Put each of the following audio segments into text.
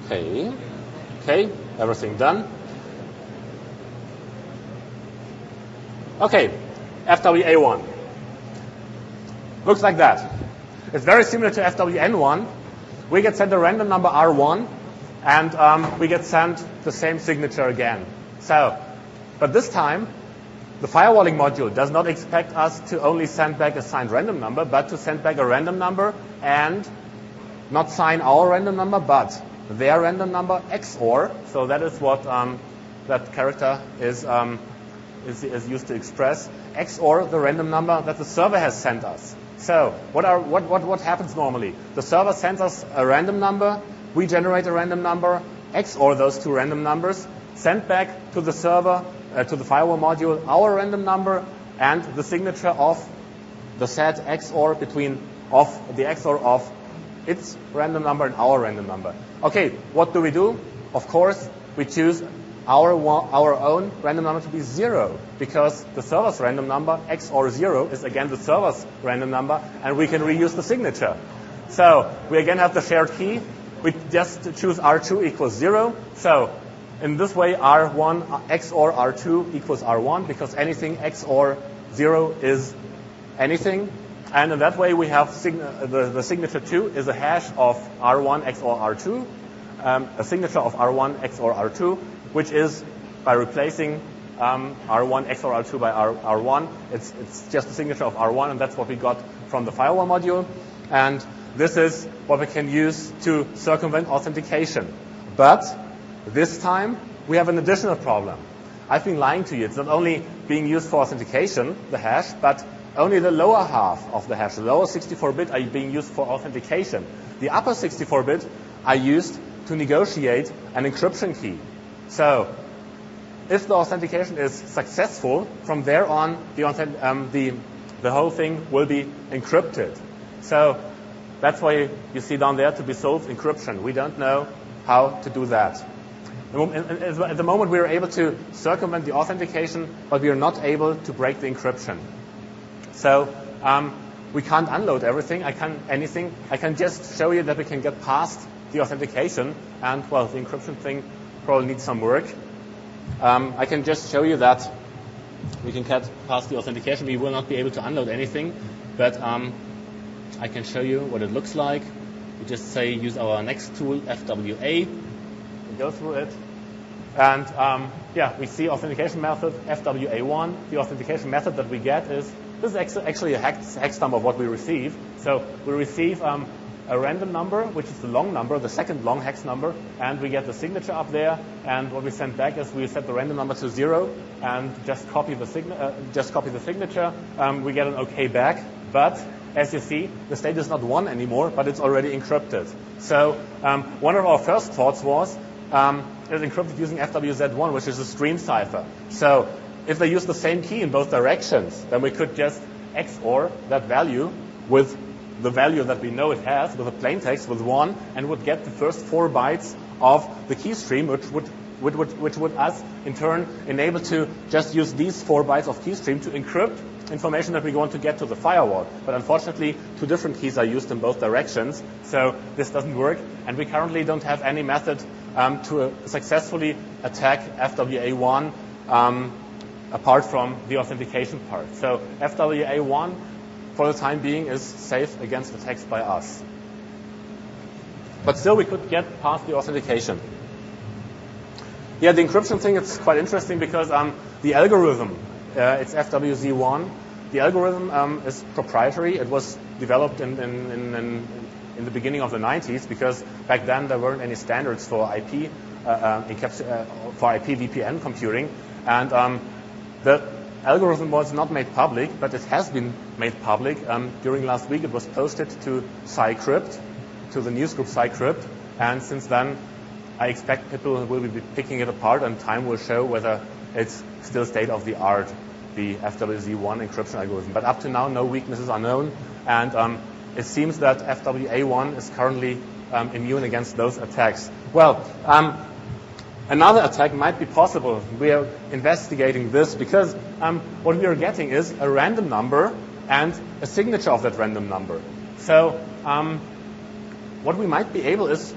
Okay, everything done. Okay, FWA1. Looks like that. It's very similar to FWN1. We get sent a random number R1, and we get sent the same signature again. So, but this time, the firewalling module does not expect us to only send back a signed random number, but to send back a random number and not sign our random number, but their random number XOR. So that is what that character is used to express. XOR the random number that the server has sent us. So what happens normally? The server sends us a random number, we generate a random number, XOR those two random numbers, send back to the server, to the firewall module, our random number and the signature of the set XOR the XOR of its random number and our random number. Okay, what do we do? Of course, we choose our own random number to be 0, because the server's random number, XOR 0, is again the server's random number, and we can reuse the signature. So we again have the shared key. We just choose R2 equals 0. So in this way, R1 XOR R2 equals R1, because anything XOR 0 is anything. And in that way, we have the signature 2 is a hash of R1 XOR R2, a signature of R1 XOR R2, which is by replacing R1 XOR R2 by R1. It's just a signature of R1, and that's what we got from the firewall module. And this is what we can use to circumvent authentication. But this time, we have an additional problem. I've been lying to you. It's not only being used for authentication, the hash, but only the lower half of the hash, the lower 64-bit, are being used for authentication. The upper 64-bit are used to negotiate an encryption key. So if the authentication is successful, from there on, the whole thing will be encrypted. So that's why you see down there, to be solved encryption. We don't know how to do that. At the moment, we are able to circumvent the authentication, but we are not able to break the encryption. So we can't unload everything. I can just show you that we can get past the authentication, and well, the encryption thing probably needs some work. I can just show you that we can get past the authentication. We will not be able to unload anything, but I can show you what it looks like. We just say use our next tool, FWA. We go through it, and yeah, we see authentication method FWA1. The authentication method that we get is, this is actually a hex number of what we receive. So we receive a random number, which is the long number, the second long hex number, and we get the signature up there. And what we send back is we set the random number to 0 and just copy the signature. We get an OK back, but as you see, the state is not 1 anymore, but it's already encrypted. So one of our first thoughts was it's encrypted using FWZ1, which is a stream cipher. So if they use the same key in both directions, then we could just XOR that value with the value that we know it has, with a plain text with 1, and would get the first 4 bytes of the key stream, which would us in turn enable to just use these 4 bytes of key stream to encrypt information that we want to get to the firewall. But unfortunately, 2 different keys are used in both directions, so this doesn't work. And we currently don't have any method to successfully attack FWA1 apart from the authentication part. So FWA1, for the time being, is safe against attacks by us. But still, we could get past the authentication. Yeah, the encryption thing, it's quite interesting because the algorithm, it's FWZ1. The algorithm is proprietary. It was developed in the beginning of the 90s, because back then there weren't any standards for IP VPN computing, and the algorithm was not made public, but it has been made public. During last week, it was posted to Cycrypt, to the newsgroup Cycrypt, and since then, I expect people will be picking it apart, and time will show whether it's still state of the art, the FWZ1 encryption algorithm. But up to now, no weaknesses are known, and it seems that FWA1 is currently immune against those attacks. Well, another attack might be possible. We are investigating this because what we are getting is a random number and a signature of that random number. So what we might be able is,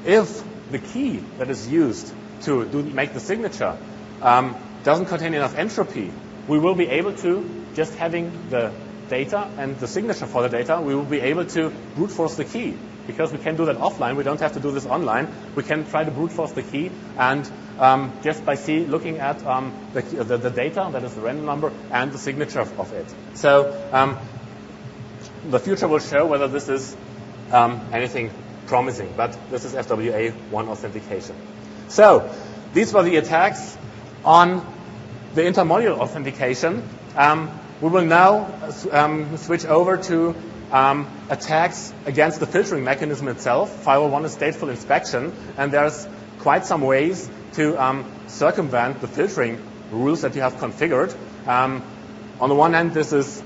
if the key that is used to make the signature doesn't contain enough entropy, we will be able to, just having the data and the signature for the data, we will be able to brute force the key. Because we can do that offline, we don't have to do this online. We can try to brute force the key, and just by looking at the data, that is the random number, and the signature of it. So the future will show whether this is anything promising, but this is FWA1 authentication. So these were the attacks on the intermodule authentication. We will now switch over to attacks against the filtering mechanism itself. Firewall 1 is stateful inspection, and there's quite some ways to circumvent the filtering rules that you have configured. On the one hand, this is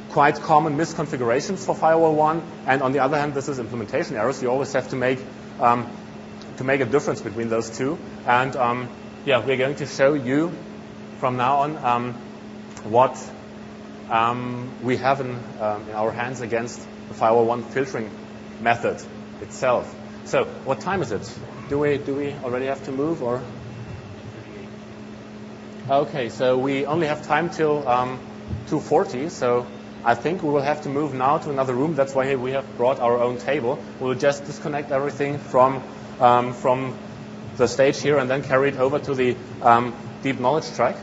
quite common misconfigurations for Firewall 1, and on the other hand, this is implementation errors. You always have to make a difference between those two. And yeah, we're going to show you from now on what we have in our hands against the Firewall 1 filtering method itself. So what time is it? Do we already have to move, or? Okay, so we only have time till 2:40. So I think we will have to move now to another room. That's why we have brought our own table. We'll just disconnect everything from the stage here and then carry it over to the deep knowledge track.